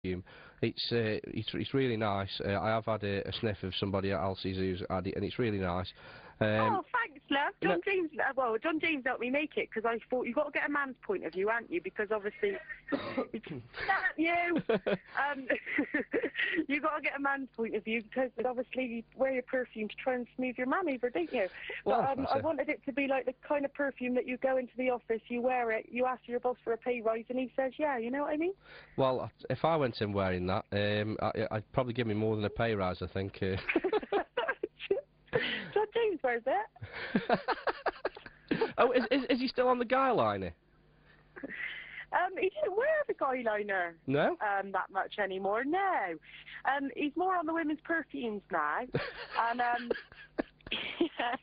perfume. It's really nice. I have had a sniff of somebody else's who's had it, and it's really nice. Oh, thanks, love. John James helped me make it, because I thought you've got to get a man's point of view, haven't you? Because obviously, you got to get a man's point of view, because obviously you wear your perfume to try and smooth your man over, don't you? Well, but I wanted it to be like the kind of perfume that you go into the office, you wear it, you ask your boss for a pay rise, and he says, yeah, you know what I mean? Well, if I went in wearing that, I'd probably give me more than a pay rise, I think. John James wears it. Oh, is he still on the guy liner? He didn't wear the guy liner. No? That much anymore, no. He's more on the women's perfumes now. And, yes.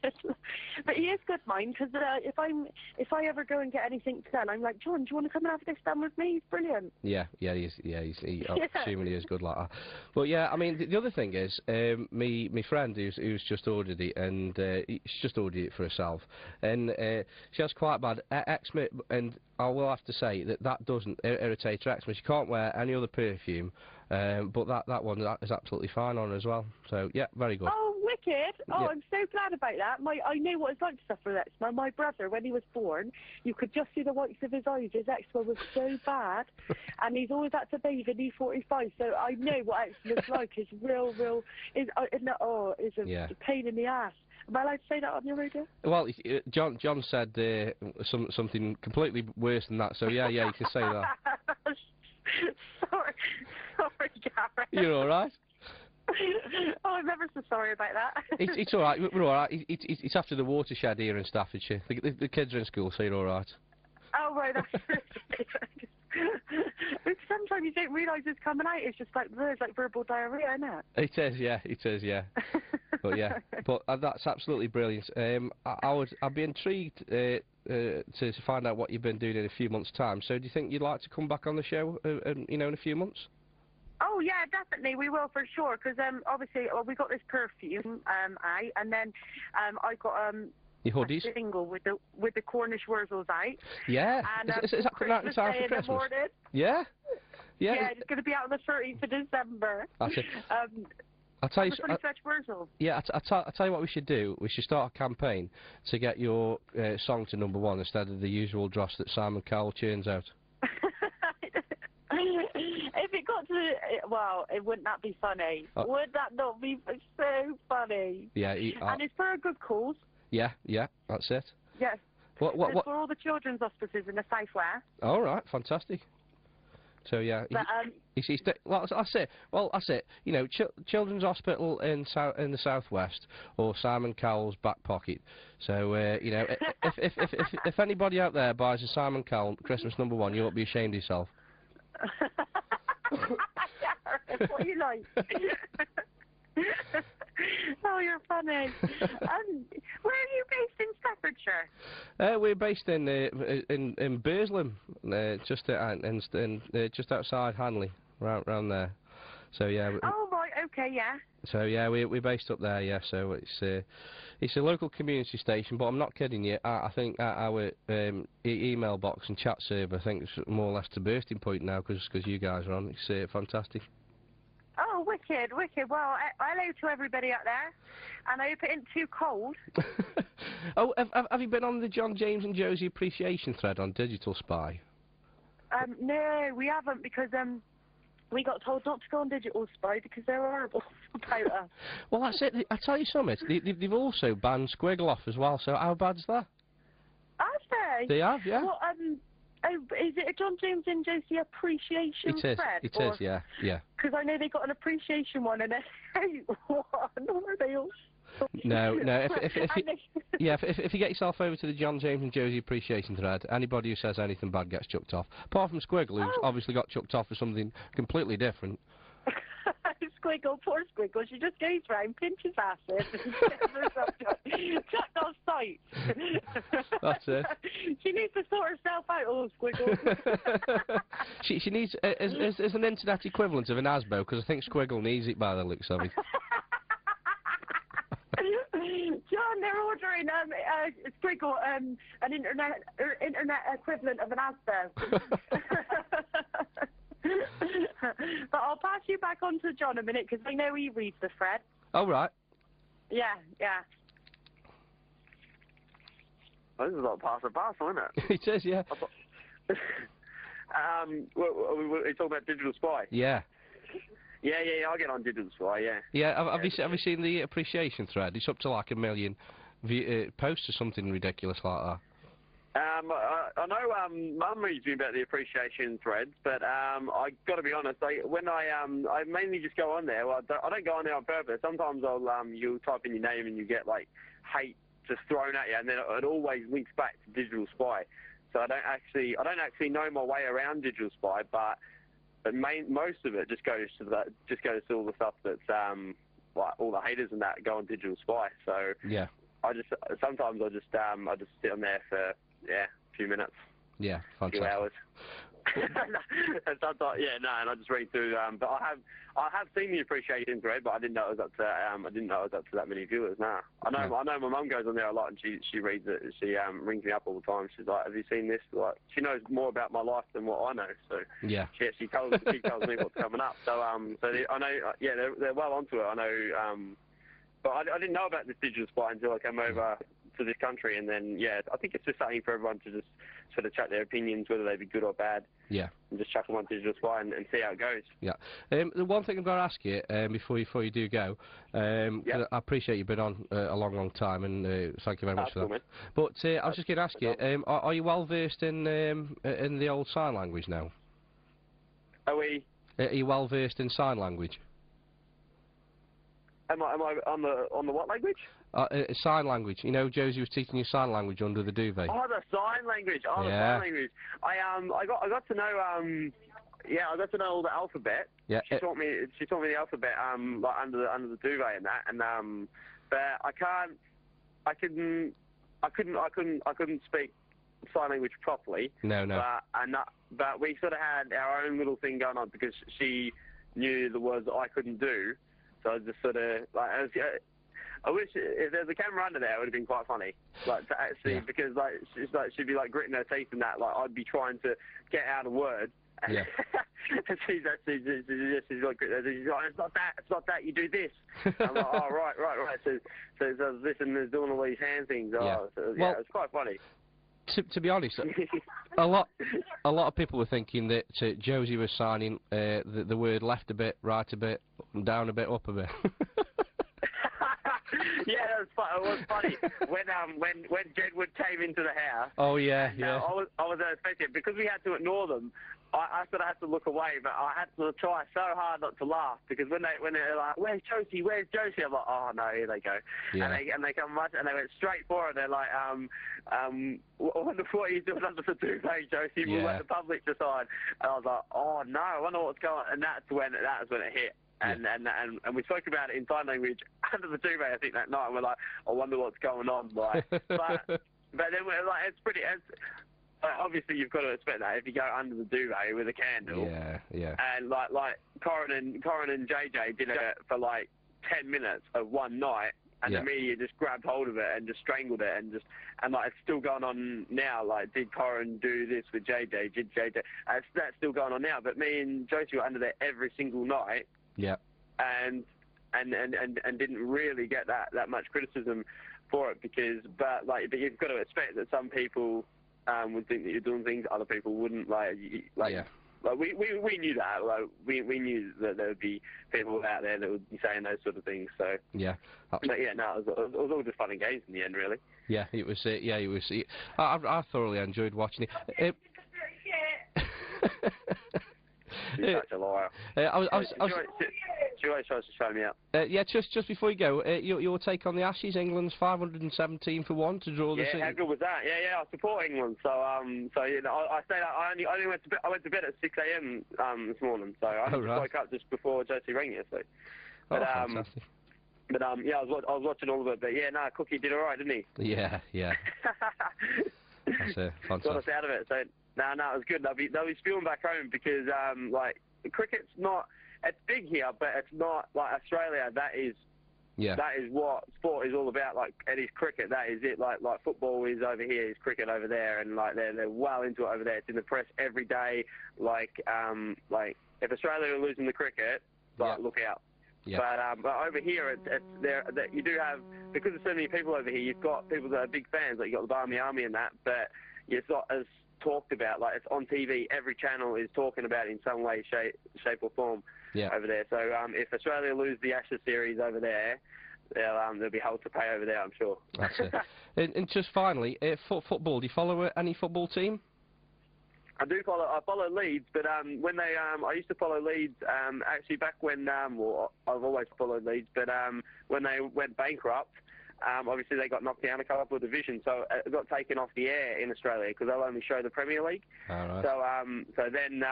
But he is good, mine, because if I ever go and get anything done, I'm like, John, do you want to come and have this done with me? He's brilliant. Yeah, he's assuming he is good like that. But yeah, I mean, the other thing is, me friend who's just ordered it, and she's just ordered it for herself, and she has quite bad eczema, and I will have to say that doesn't irritate her eczema. She can't wear any other perfume, but that one is absolutely fine on her as well. So yeah, very good. Oh, wicked! Oh, yeah. I'm so glad about that. I know what it's like to suffer with eczema. My brother, when he was born, you could just see the whites of his eyes. His eczema was so bad, and he's always had to bathe in E45. So I know what eczema's like. It's real. It's a pain in the ass. Am I allowed to say that on your radio? Well, John said something completely worse than that. So yeah, you can say that. sorry, Gareth. You're all right. Oh, I'm ever so sorry about that. It's all right. We're all right. It's after the watershed here in Staffordshire. The kids are in school, so you're all right. Oh, right. Sometimes you don't realise it's coming out. It's just like there's like verbal diarrhea, isn't it? It is, yeah. But yeah, that's absolutely brilliant. I'd be intrigued to find out what you've been doing in a few months' time. So, do you think you'd like to come back on the show, in a few months? Oh yeah, definitely we will for sure. Because obviously, we got this perfume out, and then I got your hoodies, a single with the Cornish Wurzels out. Yeah, and, is that coming out in time for Christmas? Yeah. Yeah, it's going to be out on the 13th of December. That's it. I'll tell you. Yeah, I'll tell you what we should do. We should start a campaign to get your song to #1 instead of the usual dross that Simon Cowell churns out. If it got to, well, wouldn't that be funny? Would that not be so funny? Yeah. And it's for a good cause. Yeah, that's it. Yes. What? It's for all the children's hospices in the southwest. All right, fantastic. So yeah, but, that's it. Well, that's it. Children's Hospital in the southwest, or Simon Cowell's back pocket. So if anybody out there buys a Simon Cowell Christmas #1, you won't be ashamed of yourself. What do you like? Oh, you're funny. Where are you based in Staffordshire? We're based in Burslem, just outside Hanley, round there. So yeah. Oh right, okay, yeah. So yeah, we're based up there, yeah. So it's a local community station, but I'm not kidding you. I think our email box and chat server, I think, is more or less to bursting point now because you guys are on. It's fantastic. Oh, wicked. Well, hello to everybody out there, and I hope it isn't too cold. Oh, have you been on the John James and Josie appreciation thread on Digital Spy? No, we haven't, because we got told not to go on Digital Spy because they're horrible about us. Well, that's it. I tell you something. They've also banned Squiggle off as well. So how bad's that? Have they? They have, yeah. Well, is it a John James and Josie appreciation thread? It is, yeah. Because I know they got an appreciation one and a hate one. Are they all? No. If you get yourself over to the John James and Josie appreciation thread, anybody who says anything bad gets chucked off. Apart from Squiggle, who's obviously got chucked off for something completely different. Squiggle, poor Squiggle, she just goes round, pinches acid, and gets herself chucked off site. That's it. She needs to sort herself out, Squiggle. she needs as an internet equivalent of an ASBO, because I think Squiggle needs it by the looks of it. John, they're ordering Squiggle, an internet equivalent of an ASBO. But I'll pass you back on to John a minute, because I know he reads the thread. Oh, right. Yeah. Oh, this is like pass and parcel, isn't it? It is, yeah. Are you talking about Digital Spy? Yeah. Yeah, I'll get on Digital Spy, yeah. Yeah, have you seen the appreciation thread? It's up to like 1 million posts or something ridiculous like that. I know Mum reads me about the appreciation threads, but I got to be honest. When I mainly just go on there. Well, I don't go on there on purpose. Sometimes you'll type in your name and you get like hate just thrown at you, and then it always links back to Digital Spy. So I don't actually know my way around Digital Spy, but most of it just goes to all the stuff that's like all the haters and that go on Digital Spy. So yeah, sometimes I just sit on there for a few minutes. Yeah, fantastic. A few hours. And sometimes, and I just read through. But I have seen the appreciation thread, but I didn't know it was up to that many viewers. Nah, I know my mum goes on there a lot, and she reads it. She rings me up all the time. She's like, "Have you seen this?" Like, she knows more about my life than what I know. So yeah, she tells me what's coming up. So I know. They're well onto it. I know. But I didn't know about this Digital Spy until I came over to this country, and then I think it's just something for everyone to just sort of chat their opinions, whether they be good or bad. Yeah. And just chuck them on Digital Spy and see how it goes. Yeah. The one thing I'm going to ask you before you do go, I appreciate you've been on a long time, and thank you very much for that. But I was just going to ask you, are you well versed in the old sign language now? Are we? Are you well versed in sign language? Am I on the what language? Sign language. You know, Josie was teaching you sign language under the duvet. Oh, the sign language. The sign language. I got to know I got to know all the alphabet. Yeah. She taught me the alphabet like under the duvet and that, and but I couldn't speak sign language properly. No. But we sort of had our own little thing going on because she knew the words that I couldn't do. So I just sort of like I wish if there was a camera under there, it would have been quite funny. Like to actually because she'd be like gritting her teeth and that. Like I'd be trying to get out a word. And she's like it's not that. You do this. I'm like, oh right. So this and there's doing all these hand things. It's quite funny. To be honest, a lot of people were thinking that Josie was signing the word left a bit, right a bit, down a bit, up a bit. Yeah, it was funny when Jedward came into the house. Oh yeah. I was expecting because we had to ignore them. I sort of had to look away, but I had to try so hard not to laugh because when they're like, "Where's Josie? Where's Josie?" I'm like, "Oh no, here they go." Yeah. And they come and they went straight for it. They're like, what are you doing under the duvet, Josie? We'll let the public decide. And I was like, "Oh no, I wonder what's going on." And that's when it hit. And we spoke about it in sign language under the duvet, I think, that night. And we're like, I wonder what's going on. Like, but then we're like, obviously you've got to expect that if you go under the duvet with a candle. Yeah. And like Corin and JJ did it for like 10 minutes of one night, and the media just grabbed hold of it and just strangled it, and like it's still going on now. Like, did Corin do this with JJ? Did JJ? That's still going on now. But me and Josie were under there every single night. Yeah. And didn't really get that much criticism for it but you've got to expect that some people would think that you're doing things other people wouldn't. Like we knew that. Like we knew that there would be people out there that would be saying those sort of things. So it was all just fun and games in the end, really. Yeah, it was. It was. I thoroughly enjoyed watching it. You're such a liar. She always tries to show me up. Just before you go, your take on the Ashes, England's 517 for 1 to draw this. Yeah, how good was that? Yeah, I support England. So you know, I say that I only went to bed. I went to bed at 6 a.m. This morning. So I just woke up just before Josie rang you. So, fantastic. But I was watching all of it. But Cookie did all right, didn't he? Yeah. That's fantastic. Got us out of it. So. No, it was good. They'll be spewing back home because cricket's not. It's big here, but it's not like Australia. That is what sport is all about. Like it is cricket. That is it. Like football is over here, is cricket over there, and like they're well into it over there. It's in the press every day. Like if Australia are losing the cricket, like, look out. Yeah. But over here, it's there. You do have, because there's so many people over here. You've got people that are big fans, like you got the Barmy Army and that. But it's not as talked about. Like, it's on TV. Every channel is talking about it in some way, shape or form over there. So if Australia lose the Ashes series over there, there'll be hell to pay over there, I'm sure. That's it. And just finally, football. Do you follow any football team? I follow Leeds, but when they, I used to follow Leeds, actually back when, well, I've always followed Leeds, but when they went bankrupt, obviously they got knocked down a couple of divisions, so it got taken off the air in Australia because they'll only show the Premier League. All right. So then,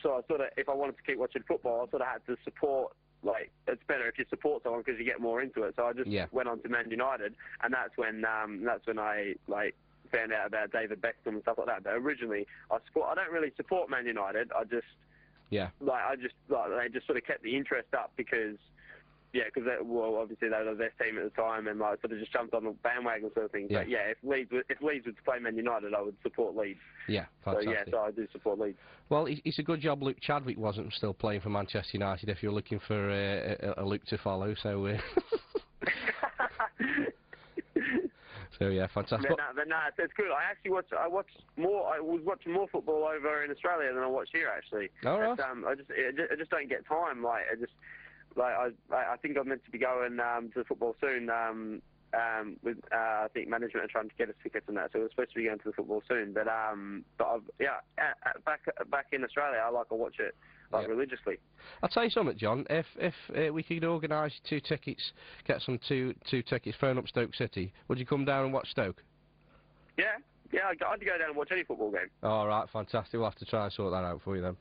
so I sort of, if I wanted to keep watching football, I sort of had to support. Like, it's better if you support someone because you get more into it. So I just went on to Man United, and that's when I found out about David Beckham and stuff like that. But originally, I don't really support Man United. I just they just sort of kept the interest up because obviously they were the best team at the time, and like sort of just jumped on the bandwagon sort of thing. But if Leeds was to play Man United, I would support Leeds. Yeah, fantastic. So I do support Leeds. Well, it's a good job Luke Chadwick wasn't still playing for Manchester United if you're looking for a Luke to follow. So. So yeah, fantastic. But no, it's good. I was watching more football over in Australia than I watched here actually. All right. I just don't get time. I think I'm meant to be going to the football soon. With I think management are trying to get us tickets and that, so we're supposed to be going to the football soon. But back in Australia, I watch it religiously. I'll tell you something, John. If we could organise 2 tickets, get some two tickets, phone up Stoke City, would you come down and watch Stoke? Yeah, I'd go down and watch any football game. All right, fantastic. We'll have to try and sort that out for you then.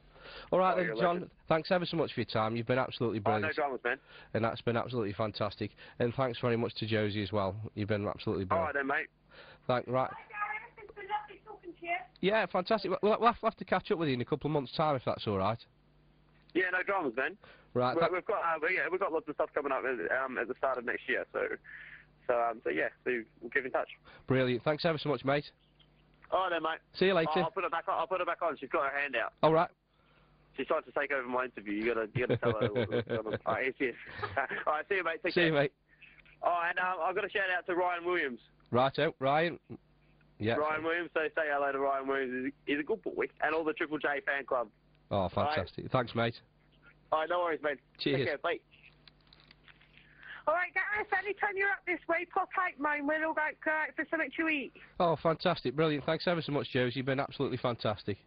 All right then, John. Thanks ever so much for your time. You've been absolutely brilliant. No dramas, man. And that's been absolutely fantastic. And thanks very much to Josie as well. You've been absolutely brilliant. All right then, mate. Right. It's been lovely talking to you. Yeah, fantastic. We'll have to catch up with you in a couple of months' time if that's all right. Yeah, no dramas, man. Right. We've got lots of stuff coming up at the start of next year, so we'll keep in touch. Brilliant. Thanks ever so much, mate. All right then, mate. See you later. I'll put her back on. She's got her hand out. All right. She's trying to take over my interview. You gotta tell her. All right, yes. All right, see you, mate. Take care. See you, mate. Oh, and I've got a shout out to Ryan Williams. Righto, Ryan. Yeah. Ryan Williams. So say hello to Ryan Williams. He's a good boy, and all the Triple J fan club. Oh, fantastic. Right. Thanks, mate. All right, no worries, mate. Cheers. Take care, bye. All right, guys, anytime you're up this way, pop out mine. We'll all go out for something to eat. Oh, fantastic. Brilliant. Thanks ever so much, Josie. You've been absolutely fantastic.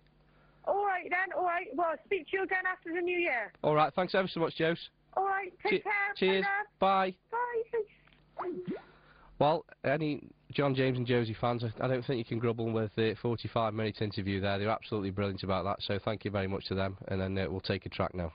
All right, then. All right. Well, I'll speak to you again after the new year. All right. Thanks ever so much, Jose. All right. Take care. Cheers. Bye. Bye. Well, any John James and Josie fans, I don't think you can grumble with the 45-minute interview there. They're absolutely brilliant about that, so thank you very much to them. And then we'll take a track now.